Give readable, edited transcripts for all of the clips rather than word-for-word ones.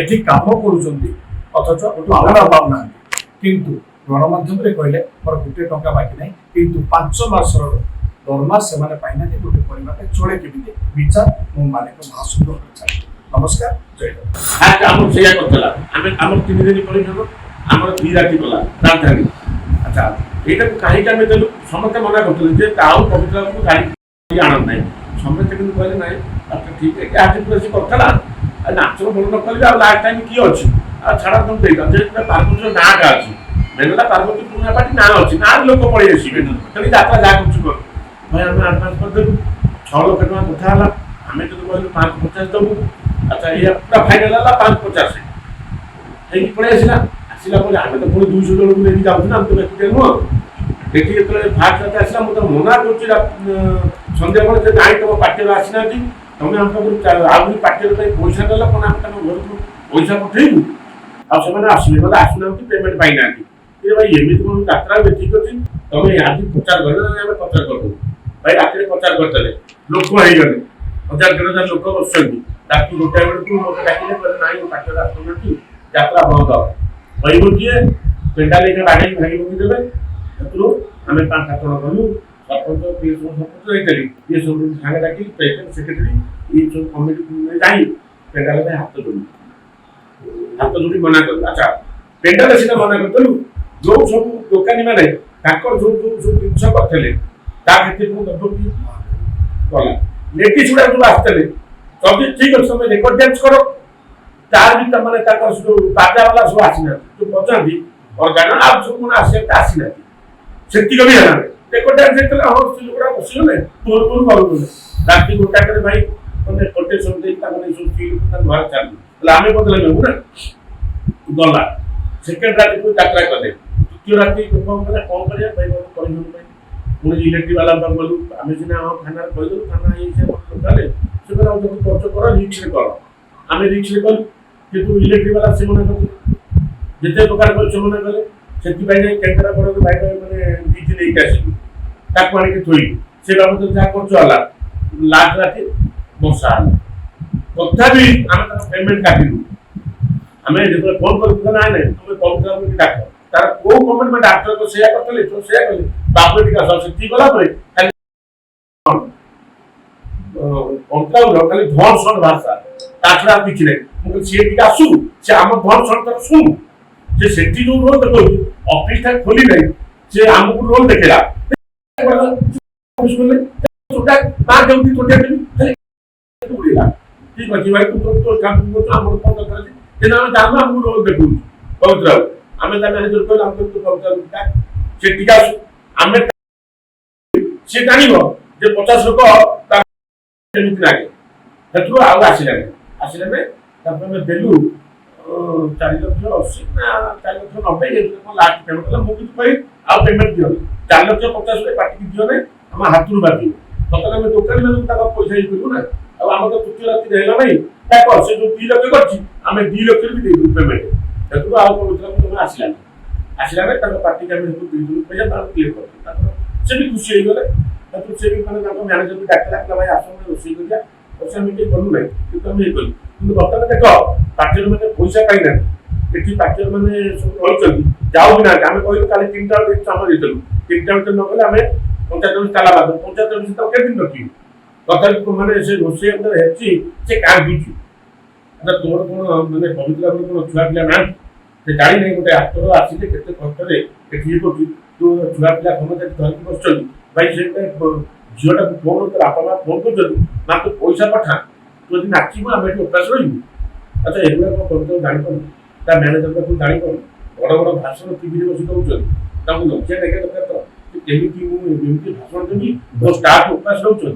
এটি কাম করুଛନ୍ତି অথচ ପାଉଣା ପାଉନାହାନ୍ତି କିନ୍ତୁ ଗଣମାଧ୍ୟମରେ କହିଲେ ମୋର 1 ଟଙ୍କା ବାକି ନାହିଁ କିନ୍ତୁ 5 ମାସର ଦରମା ସେମାନେ ପାଇନାହାନ୍ତି ଗୋଟେ ପରିବାରଟା ଚଳେ କେମିତି ବିଚାର ମୋ ମାଲିକ ମହାସୁନ୍ଦର ଚାଲେ। ନମସ୍କାର ଜୟ ଜଗନ୍ନାଥ। ଆମର ସେଇଆ କରିଥିଲା ଆମେ ଆମର 3 ଦିନ ପରିଶ୍ରମ ଆମର 2 ରାତି ଗଲା ରାଜଧାନୀ। ଆଚ୍ଛା ଏଇଟାକୁ କାହିଁକି ଆମେ ଦେଲୁ ସମସ୍ତେ ମନା କରୁଥିଲେ ଯେ ଆଉ ପବିତ୍ରକୁ ଗାଡ଼ି ଆଣନ୍ଦ ନାହିଁ ସମସ୍ତେ କିନ୍ତୁ କହିଲେ ନାହିଁ ଆଚ୍ଛା ଠିକ୍ ଅଛି ଆଜି ପୁରା ସେ କରିଥିଲା ନାଚର ଭଲ ନ କଲେ ଆଉ ଲାଷ୍ଟ ଟାଇମ୍ କିଏ ଅଛି ଆଉ ଛାଡ଼ ତମେ ଦେଇଥାଅ ଯେହେତୁ ପାର୍ବତୀର ନାଁଟା ଅଛି ମେନ୍ ହେଲା ପାର୍ବତୀ ପୁରୁଣା ପାର୍ଟି ନାଁ ଅଛି ନାଁ ଲୋକ ପଳେଇ ଆସିବେ ତେଣୁ ଯାତ୍ରା ଯାହା କରୁଛୁ କର ଭାଇ ଆମେ ଆଡ଼ଭାନ୍ସ କରିଦେବୁ 6 ଲକ୍ଷ ଟଙ୍କା କଥା ହେଲା ଆମେ ଯଦି କହିଲୁ 550 ଦେବୁ ଆଚ୍ଛା ଏଇଆ ପୁରା ଫାଇନାଲ ହେଲା 550 ହେଇକି ପଳେଇ ଆସିଲା ପରେ ଆମେ ତ ପୁଣି 200 ଜଣଙ୍କୁ ନେଇକି ଯାଉଛୁ ନା ଆମେ ତ ଏକୁଟିଆ ନୁହଁ ଏଠି ଯେତେବେଳେ ଫାଷ୍ଟ ରାତି ଆସିଲା ମୁଁ ତ ମନା କରୁଛି ସନ୍ଧ୍ୟାବେଳେ ଯେ ନାଇଁ ତମ ପାର୍ଟିର ଆସିନାହାନ୍ତି ତମେ ଆମ ପାଖରୁ ଆହୁରି ପାର୍ଟିର ପାଇଁ ପଇସା ନେଲ କ'ଣ ଆମେ ତାଙ୍କ ଘରକୁ ପଇସା ପଠେଇବୁ ଆଉ ସେମାନେ ଆସିବେ ନହେଲେ ଆସୁନାହାନ୍ତି ପେମେଣ୍ଟ ପାଇନାହାନ୍ତି ଭାଇ ଏମିତି କ'ଣ ଯାତ୍ରା ଠିକ୍ ଅଛି ତମେ ଆଜି ପ୍ରଚାର କରିବ ଆମେ ପ୍ରଚାର କରିଦେବୁ ଭାଇ ରାତିରେ ପ୍ରଚାର କରିଦେଲେ ଲୋକ ହେଇଗଲେ 1000-1500 ଲୋକ ବସୁଛନ୍ତି ରାତି 1ଟା ବେଳକୁ ମୋତେ ଡାକିଲେ କହିଲେ ନାଇଁ ପାର୍ଟିର ଆସୁନାହାନ୍ତି ଯାତ୍ରା ବନ୍ଦ କହିବ କିଏ ପେଣ୍ଡାଲ ଏକା ବାଡ଼େଇକି ଭାଙ୍ଗି ପକେଇଦେବେ ସେଥିରୁ ଆମେ 5-7 ଜଣ ଗଲୁ ସରପଞ୍ଚ ସରପଞ୍ଚ ହେଇଥିଲି ଇଏ ସବୁ ସାଙ୍ଗେ ଡାକି ପ୍ରେସିଡେଣ୍ଟ ସେକ୍ରେଟାରୀ ଏଇ ସବୁ କମିଟି ଯାଇ ପେଣ୍ଡାଲ ପାଇଁ ହାତ ଯୋଡ଼ି ମନା କଲୁ। ଆଚ୍ଛା ପେଣ୍ଡାଲ ସିନା ମନା କରିଦେଲୁ ଯୋଉ ସବୁ ଦୋକାନୀ ମାନେ ତାଙ୍କର ଯୋଉ ସବୁ ଜିନିଷ କରିଥିଲେ ତା କ୍ଷେତ୍ରରେ ମୁଁ ଦଣ୍ଡ ଗଲା ଲେଡିସ୍ ଗୁଡ଼ା ସବୁ ଆସିଥିଲେ ଯଦି ଠିକ୍ ଅଛି ତମେ ରେକର୍ଡ ଡ୍ୟାନ୍ସ କର ତାର ବି ତାମାନେ ତାଙ୍କର ସବୁ ବାଜା ବାଲା ସବୁ ଆସିନାହାନ୍ତି ଯୋଉ ବଜାନ୍ତି ଅର୍ଗାନ ଆଉ ସବୁ କ'ଣ ଆସିନାହାନ୍ତି ସେତିକି ବି ହେଲା ରେକର୍ଡ ଡ୍ୟାନ୍ସ ହେଇଥିଲା ହଁ ସ୍ତ୍ରୀ ଲୋକଗୁଡ଼ା ବସିଗଲେ ପୂର୍ବରୁ କରୁଥିଲେ ରାତି 1ଟାରେ ଭାଇ ମାନେ କୋଟେସନ ଦେଇ ତାମାନେ ସବୁ ସ୍ତ୍ରୀ ଲୋକ ତାଙ୍କ ଘରେ ଚାଲିଲେ ହେଲେ ଆମେ ବଦଳ ନେବୁ ନା ଗଲା ସେକେଣ୍ଡ ରାତିକୁ ଯାତ୍ରା କଲେ ତୃତୀୟ ରାତି କ'ଣ କଲେ କ'ଣ କରିବା ଭାଇ କହିଦେବୁ ପାଇଁ ପୁଣି ଇଲେକ୍ଟ୍ରିକ୍ ବାଲା ଗଲୁ ଆମେ ସିନା ଆମ ଥାନାରେ କହିଦେଲୁ ଥାନା ହେଲେ ସେ କହିଲେ ଆଉ ଯଦି ଖର୍ଚ୍ଚ କର ରିକ୍ସରେ କର ଆମେ ରିକ୍ସରେ କଲୁ କିନ୍ତୁ ଇଲେକ୍ଟ୍ରିକ୍ ବାଲା ସେମାନେ ଯେତେ ପ୍ରକାର କଲେ ସେମାନେ କଲେ ସେଥିପାଇଁ ଯାଇ କେନ୍ଦ୍ରାପଡ଼ାରୁ ଭାଇ ମାନେ ଡିଜି ନେଇକି ଆସିଲୁ ତାକୁ ଆଣିକି ଥୋଇଲୁ ସେ ବାବଦ ଯାହା ଖର୍ଚ୍ଚ ହେଲା ଲାଷ୍ଟ ରାତି ବର୍ଷା ହେଲା ତଥାପି ଆମେ ତାଙ୍କ ପେମେଣ୍ଟ କାଟିଲୁ ଆମେ ଯେତେବେଳେ ଫୋନ୍ କରିବୁ ନାଇଁ ନାଇଁ ତୁମେ ପବିତ୍ରକୁ ଡାକ ତାର କୋଉ କମେଣ୍ଟ ଡାକ୍ତର ତ ସେଇଆ କରିଥିଲେ ତ ସେଇଆ କଲେ ବାପରେ ଟିକେ ଆସ ସେଠି ଗଲା ପରେ ଖାଲି ପବିତ୍ରର ଖାଲି ଧନ ସଣ ଭାଷା ତା ଛଡ଼ା ଆଉ କିଛି ନାହିଁ ମୁଁ କହିଲି ସିଏ ଟିକେ ଆସୁ ସେ ଆମ ଧନ ସଣ ତାର ଶୁଣୁ যে সেটি ଯୋଉ ରୋଲ ଦେଖଉଛି ଅଫିସଟା ଖୋଲି ନାହିଁ ସେ ଆମକୁ ରୋଲ ଦେଖେଇଲା ଠିକ ଅଛି ଭାଇ ତୁ ତୋ କାମ କରୁଛୁ ଆମର କ'ଣ ଦରକାର ଅଛି କିନ୍ତୁ ଆମେ ଜାଣୁ ଆମକୁ ରୋଲ ଦେଖଉଛୁ ପବିତ୍ର ଆମେ ତା ମ୍ୟାନେଜର କହିଲୁ ଆମେ ତୁ ପବିତ୍ର ସେ ଟିକେ ଆସୁ ଆମେ ସେ ଜାଣିବ ଯେ 50 ଲୋକ ଏମିତି ଲାଗେ ସେଥିରୁ ଆଉ ଆସିଲାନି ତାପରେ ଆମେ ଦେଲୁ 4,80,000 ନା 4,90,000 ଲାଷ୍ଟ ପେମେଣ୍ଟ ହେଲା ମୁଁ କିଛି କହି ଆଉ ପେମେଣ୍ଟ ଦିଅ 4,50,000 ପାଟିକି ଦିଅ ନାହିଁ ଆମ ହାତରୁ ବାକି ସତରେ ଆମେ ଦୋକାନୀ ମାନଙ୍କୁ ତାଙ୍କ ପଇସା ଇଏ କରିବୁ ନା ଆଉ ଆମର ତ ତୃତୀୟ ରାତିରେ ହେଲା ନାହିଁ ତାକୁ ସେ ଯୋଉ 2 ଲକ୍ଷ କରିଛି ଆମେ 2 ଲକ୍ଷରେ ବି ଦେଇଦେବୁ ପେମେଣ୍ଟ ସେଥିରୁ ଆଉ ତମେ ଆସିଲାନି ତାଙ୍କ ପାର୍ଟିକି ଆମେ ଦେଇଦେବୁ ପଇସା ତାଙ୍କୁ କ୍ଲିୟର କରିଦେବୁ ତାଙ୍କର ସେ ବି ଖୁସି ହେଇଗଲେ ତାପରେ ସେ ବି ମାନେ ତାଙ୍କ ମ୍ୟାନେଜର ବି ଡାକିଲା ଭାଇ ଆସନ୍ତୁ ରୋଷେଇ କରିବା ପଇସା ଆମେ ଟିକେ କଲୁ ନାହିଁ କିନ୍ତୁ ଆମେ ଇଏ କଲୁ କିନ୍ତୁ ବର୍ତ୍ତମାନ ଦେଖ ପାର୍ଟିର ମାନେ ପଇସା ପାଇନାହାନ୍ତି ଏଠି ପାର୍ଟିର ମାନେ ସବୁ ରହିଛନ୍ତି ଯାଉ ବି ନାହାନ୍ତି ଆମେ କହିଲୁ କାଲି 3ଟା ବେଳେ କାମ ଦେଇଥିଲୁ 3ଟା ଭିତରେ ନ କଲେ ଆମେ 45 ତାଲା ବାଦ 45 ତାକୁ କେତେ ଦିନ ରଖିବୁ ତଥାପି ମାନେ ସେ ରୋଷେଇ ଭିତରେ ହେଇଛି ସେ କାନ୍ଦୁଛି ତୋର କ'ଣ ମାନେ ପବିତ୍ର କ'ଣ ଛୁଆ ପିଲା ନାହାନ୍ତି ସେ ଜାଣିନାହିଁ ଗୋଟେ ଆକ୍ଟର ଆସିଲେ କେତେ କଷ୍ଟରେ ଏଠି ଇଏ କରୁଛି ତୁ ଛୁଆ ପିଲା ସମସ୍ତେ ଧରିକି ବସୁଛନ୍ତି ଭାଇ ସେ ଝିଅଟାକୁ ଫୋନ୍ ବାପା ମା ଫୋନ୍ କରୁଛନ୍ତି ନା ତୁ ପଇସା ପଠା ତୁ ଯଦି ନାଚିବୁ ଆମେ ଏଠି ଉପାସ ରହିବୁ ଆଚ୍ଛା ଏଗୁଡ଼ା କ'ଣ ପବିତ୍ର ଜାଣିପାରୁନି ତା ମ୍ୟାନେଜର ପାଖକୁ ଜାଣିପାରୁନି ବଡ଼ ବଡ଼ ଭାଷଣ ଟିଭିରେ ବସି ଦେଉଛନ୍ତି ତାଙ୍କୁ ଲଜ୍ଜା ଦେଖିବା ଦରକାର ତ କେମିତି ମୁଁ ଏମିତି ଭାଷଣ ଦେବି ମୋ ଷ୍ଟାଫ୍ ଉପାସ ରହୁଛନ୍ତି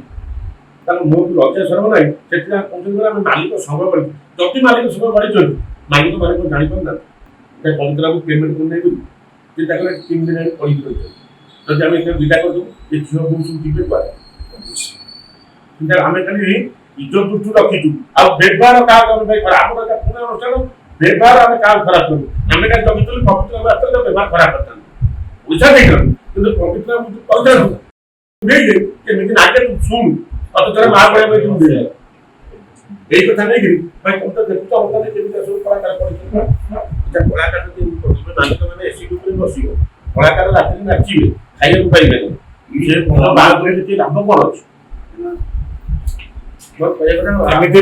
ତାହେଲେ ମୋ ଲଜ୍ଜା ସରବ ନାହିଁ ସେଥିପାଇଁ କହୁଛନ୍ତି ଆମେ ମାଲିକ ସଂଘ କରିଛୁ ଯଦି ମାଲିକ ସଂଘ କରିଛନ୍ତି ମାଲିକ ମାନେ କ'ଣ ଜାଣିପାରୁନାହାନ୍ତି ପବିତ୍ରକୁ ପେମେଣ୍ଟ କରିନେଇ ବୋଲି ସେ ତାକୁ 3 ଦିନ ଆଣି କହିକି ରହିଛନ୍ତି ଯଦି ଆମେ ଏখানে ବିଦା କରିଦେବୁ ଏ ଝିଅ ବୋଉ ସବୁ ଯିବେ କୁଆଡ଼େ କିନ୍ତୁ ଆମେ ଖାଲି ଇଜ୍ଜତ ଦୃଷ୍ଟି ରଖିଛୁ ଆଉ ବ୍ୟବହାର କାହାକୁ ଆମେ ଭାଇ ଖରାପ ଆମର ପୁରୁଣା ଅନୁଷ୍ଠାନ ବ୍ୟବହାର ଆମେ କାହାକୁ ଖରାପ କରୁ ଆମେ କାହିଁ ଜଗିଥିଲୁ ପବିତ୍ର ଆସିଥିଲେ ବ୍ୟବହାର ଖରାପ କରିଥାନ୍ତୁ ପଇସା ଦେଇଥାନ୍ତୁ କିନ୍ତୁ ପବିତ୍ର କହିଥାନ୍ତୁ କେମିତି ଆଗେ ଶୁଣୁ ଅଥଚ ମା ଭଳିଆ এই কথা নেই কি ভাই তুমি তো দেখুଛ ବର୍ତ୍ତମାନ କେମିତି ସବୁ କଳାକାର କରିଛନ୍ତି এটা କଳାକାର ଯଦି ପ୍ରଥମେ ମାଲିକ ମାନେ ଏସି ଉପରେ ବସିବ କଳାକାର ରାତିରେ ନାଚିବେ ଖାଇବାକୁ ପାଇବେନି ସେ ଭଲ ବାହାଘରରେ କିଛି ଲାଭ କଣ ଅଛି ଏମିତି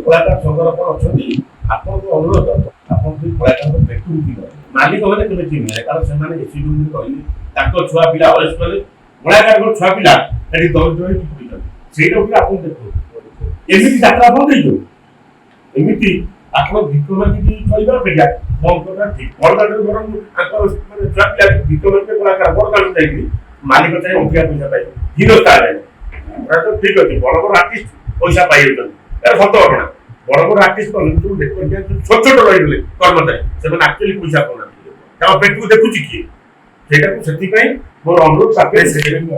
କଳାକାର ସଂଘର କଣ ଅଛନ୍ତି ଆପଣଙ୍କୁ ଅନୁରୋଧ ଆପଣ ଯଦି କଳାକାରଙ୍କ ପେଟକୁ ଯିବ ମାଲିକ ମାନେ କେବେ ଚିହ୍ନିବେ କାରଣ ସେମାନେ ଏସି ରୁମରେ ରହିଲେ ତାଙ୍କ ଛୁଆ ପିଲା ଅରେଷ୍ଟ କଲେ କଳାକାରଙ୍କ ଛୁଆ ପିଲା ଏଠି ଦରିଦ୍ର ହେଇକି ପଡ଼ିଛନ୍ତି ସେଇଟା ଉପରେ ଆପଣ ଦେଖନ୍ତୁ ଏମିତି ଯାତ୍ରା ଆପଣ ଦେଇଛନ୍ତି ଏମିତି ଆପଣ ଭିକ ମାଗିକି ଚଳିବା ଅପେକ୍ଷା ବନ୍ଦ କରିବା ଠିକ ବଡ଼ଦାଣ୍ଡରେ ବରଂ ତାଙ୍କ ମାନେ ଛୁଆ ପିଲା ଭିକ ମାଗିବେ କଳାକାର ବଡ଼ଦାଣ୍ଡ ଯାଇକି ମାଲିକ ଚାହିଁ ଅଧିକା ପଇସା ପାଇବେ ହିରୋ ଷ୍ଟାର ତ ଠିକ ଅଛି ବଡ଼ ବଡ଼ ଆର୍ଟିଷ୍ଟ ପଇସା ପାଇଯାଉଛନ୍ତି ଏଇଟା ସତ ଘଟଣା ବଡ଼ ବଡ଼ ଆର୍ଟିଷ୍ଟ ଯୋଉ ଛୋଟ ଛୋଟ ରହିଗଲେ କର୍ମଚାରୀ ସେମାନେ ଆକ୍ଚୁଆଲି ପଇସା ପାଉନାହାନ୍ତି ତାଙ୍କ ପେଟକୁ ଦେଖୁଛି କିଏ ସେଇଟାକୁ ସେଥିପାଇଁ ମୋର ଅନୁରୋଧ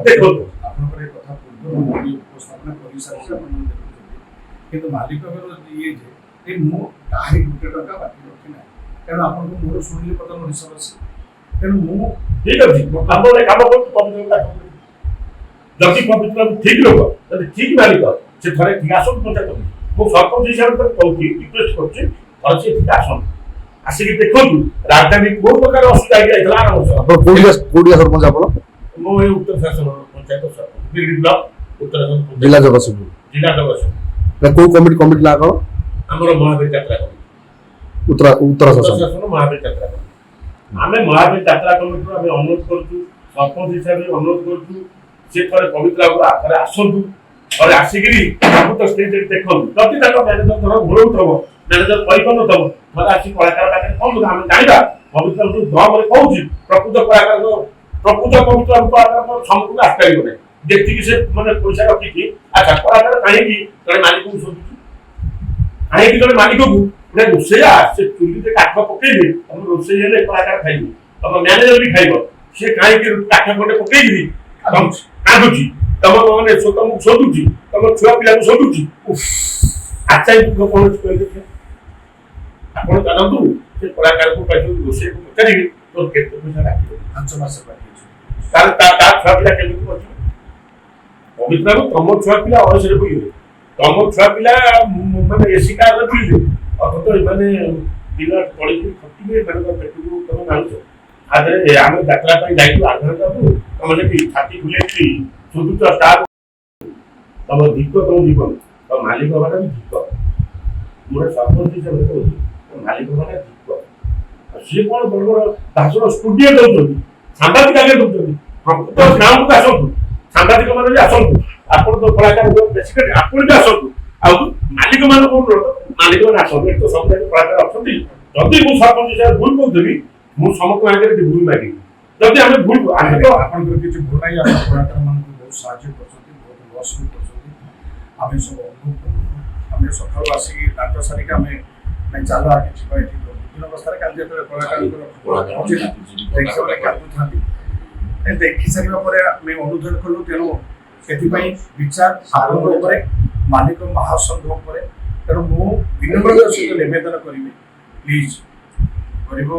ଦେଖନ୍ତୁ ଆପଣଙ୍କର ଏ କଥା ପୂର୍ବରୁ ଉପସ୍ଥାପନା କରିସାରିଛି ଆପଣ ଦେଖୁଛନ୍ତି କିନ୍ତୁ ମାଲିକଙ୍କର ଇଏ ଯେ ମୁଁ କାହାରି ଗୋଟେ ଟଙ୍କା ବାକି ରଖି ନାହିଁ ତେଣୁ ଆପଣଙ୍କୁ ମୋର ଶୁଣିଲେ ପ୍ରଥମ ଓଡ଼ିଶା ବାସୀ ତେଣୁ ମୁଁ ଠିକ ଅଛି ଆପଣ କାମ କରୁଛୁ ପବିତ୍ର ଯଦି ପବିତ୍ର ଠିକ ଲୋକ ଯଦି ଠିକ ମାଲିକ ସେ ଥରେ ଠିକ ଆସନ୍ତୁ ପଞ୍ଚାୟତ ମୁଁ ସରପଞ୍ଚ ହିସାବରେ ତାକୁ କହୁଛି ରିକ୍ୱେଷ୍ଟ କରୁଛି ଥରେ ସେ ଠିକ ଆସନ୍ତୁ ଆସିକି ଦେଖନ୍ତୁ ରାଜଧାନୀ କୋଉ ପ୍ରକାର ଅସୁବିଧା ହେଇଯାଇଥିଲା ଆର ବର୍ଷ ଆପଣ କୋଉଠିକା ସରପଞ୍ଚ ଆପଣ ମୁଁ ଏଇ ଉତ୍ତର ଶାସନ ପଞ୍ଚାୟତ ସରପଞ୍ଚ ଦିଲ୍ଲୀ ବ୍ଲକ ଉତ୍ତର ଜିଲ୍ଲା ଜଗତସିଂହପୁର ଜିଲ୍ଲା ଜଗତସିଂହପୁର କୋଉ କମିଟି ନା କଣ ଆମର ମହାବୀର ଯାତ୍ରା କମିଟି ଉତ୍ତର ଶାସନ ମହାବୀର ଯାତ୍ରା କମିଟି ଆମେ ମହାବୀର ଯାତ୍ରା କମିଟିରୁ ଆମେ ଅନୁରୋଧ କରୁଛୁ ସରପଞ୍ଚ ହିସାବରେ ଅନୁରୋଧ କରୁଛୁ ସେ ଥରେ ପବିତ୍ର ଥରେ ଆସନ୍ତୁ ଥରେ ଆସିକିରି ପ୍ରକୃତ ସ୍ଥିତି ଦେଖନ୍ତୁ ଯଦି ତାଙ୍କ ମ୍ୟାନେଜର ଧର ଘୋରଉଥିବ ମ୍ୟାନେଜର କରିପାରୁନଥିବ ଥରେ ଆସି କଳାକାର ପାଖରେ କହନ୍ତୁ ଆମେ ଜାଣିବା ପବିତ୍ର ଦମରେ କହୁଛି ପ୍ରକୃତ କଳାକାର ପବିତ୍ର କଳାକାର ସମ୍ପୂର୍ଣ୍ଣ ଆସିପାରିବ ନାହିଁ ଯେତିକି ସେ ମାନେ ପଇସା ରଖିଛି ଆଚ୍ଛା କଳାକାର କାହିଁକି ଜଣେ ମାଲିକକୁ ଶୋଧୁଛି କାହିଁକି ଜଣେ ମାଲିକକୁ ଗୋଟେ ରୋଷେଇଆ ସେ ଚୁଲିରେ କାଠ ପକେଇବେ ତମ ରୋଷେଇ ହେଲେ କଳାକାର ଖାଇବ ତମ ମ୍ୟାନେଜର ବି ଖାଇବ ସେ କାହିଁକି କାଠ ଖଣ୍ଡେ ପକେଇକିରି କାନ୍ଦୁଛି ତମ ମାନେ ତମକୁ ଶୋଧୁଛି ତମ ଛୁଆ ପିଲାକୁ ଶୋଧୁଛି ଆଚାର୍ଯ୍ୟ କୌଣସି କହିଲେ ଆପଣ ଜାଣନ୍ତୁ ସେ କଳାକାରକୁ ପାଇଛନ୍ତି ରୋଷେଇକୁ ପଚାରିବେ ତୋର କେତେ ପଇସା ରାଖିବ 5 ମାସ ବାକି ଅଛି ତାହେଲେ ତା ଛୁଆ ପିଲା କେମିତି ବଞ୍ଚିବ ପବିତ୍ର ତମ ଛୁଆ ପିଲା ଅଳସରେ ବୁଲିବେ ତମ ଛୁଆ ପିଲା ମାନେ ଏସି କାରରେ ବୁଲିବେ ଅଥଚ ଏମାନେ ଦିନ ତଳିକି ଖଟିବେ ଏମାନଙ୍କ ପେଟକୁ ତମେ ମାରୁଛ ଆରେ ଆମେ ଯାତ୍ରା ପାଇଁ ଯାଇଛୁ ଆଧାର ଦବୁ ତମେ ସେଠି ଛାତି ବୁଲେଇକି ଶୋଧୁଛ ଷ୍ଟାଫ୍ ତମ ଧିକ ତମ ଜୀବନ ତମ ମାଲିକ ହବାଟା ବି ଧିକ ମୋର ସରପଞ୍ଚ ହିସାବରେ କହୁଛି ମାଲିକ ହବାଟା ଧିକ ସିଏ କଣ ବଡ଼ ବଡ଼ ଭାଷଣ ଷ୍ଟୁଡିଓ ଦଉଛନ୍ତି ସାମ୍ବାଦିକ ଆଗରେ ଦଉଛନ୍ତି ପ୍ରକୃତ ଗାଁକୁ ଆସନ୍ତୁ ସାମ୍ବାଦିକ ମାନେ ବି ଆସନ୍ତୁ ଆପଣ ତ କଳାକାର ବେସିକାଲି ଆପଣ ବି ଆସନ୍ତୁ ଆଉ ମାଲିକ ମାନଙ୍କୁ ମାଲିକ ମାନେ ଆସନ୍ତୁ ଏଠି ତ ସବୁ କଳାକାର ଅଛନ୍ତି ଯଦି ମୁଁ ସରପଞ୍ଚ ହିସାବରେ ଭୁଲ କହୁଥିଲି ମୁଁ ସମସ୍ତଙ୍କ ଆଗରେ ଭୁଲ ମାଗିବି ଯଦି ଆମେ ଭୁଲ ଆପଣଙ୍କର କିଛି ଭୁଲ ନାହିଁ ଆପଣ କଳାକାର ମାନଙ୍କୁ ବହୁତ ସାହାଯ୍ୟ କରୁଛନ୍ତି ବହୁତ ଲସ୍ ବି କରୁଛନ୍ତି ଆମେ ସବୁ ଅନୁଭବ କରୁ ଆମେ ସକାଳୁ ଆସିକି ନାଟ ସାରିକି ଆମେ ଚାଲ ଆଗେ ଯିବା ଏଠି ବିଭିନ୍ନ ଅବସ୍ଥାରେ କାଲି ଯେତେବେଳେ କଳାକାରଙ୍କର ଦେଖିବାକୁ କାନ୍ଦୁଥାନ୍ତି ଦେଖି ସାରିବା ପରେ ଆମେ ଅନୁଧ୍ୟାନ କଲୁ ତେଣୁ ସେଥିପାଇଁ ବିଚାର ଆପଣଙ୍କ ଉପରେ ମାଲିକ ମହାସଂଘ ଉପରେ ତେଣୁ ମୁଁ ବିନମ୍ରତାର ସହିତ ନିବେଦନ କରିବି ପ୍ଲିଜ ଗରିବ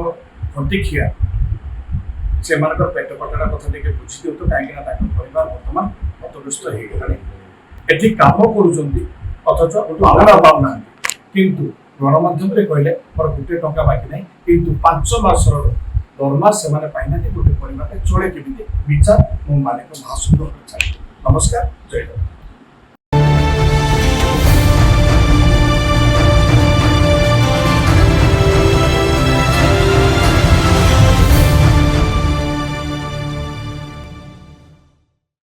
ଖଟିଖିଆ ସେମାନଙ୍କର ପେଟ କଟଣା କଥା ଟିକେ ବୁଝି ଦିଅନ୍ତୁ କାହିଁକି ନା ତାଙ୍କ ପରିବାର ବର୍ତ୍ତମାନ ହତଗ୍ରସ୍ତ ହେଇଗଲାଣି ଏଠି କାମ କରୁଛନ୍ତି ଅଥଚ ପାଉଣା ପାଉନାହାନ୍ତି କିନ୍ତୁ ଗଣମାଧ୍ୟମରେ କହିଲେ ମୋର ଗୋଟେ ଟଙ୍କା ବାକି ନାହିଁ କିନ୍ତୁ 5 ମାସର ଦରମା ସେମାନେ ପାଇନାହାନ୍ତି ଗୋଟେ ପରିବାରଟା ଚଳେ କେମିତି ବିଚାର ମୋ ମାଲିକ ମହାସଂଘ ଚାଲେ ନମସ୍କାର ଜୟ ଜଗନ୍ନାଥ।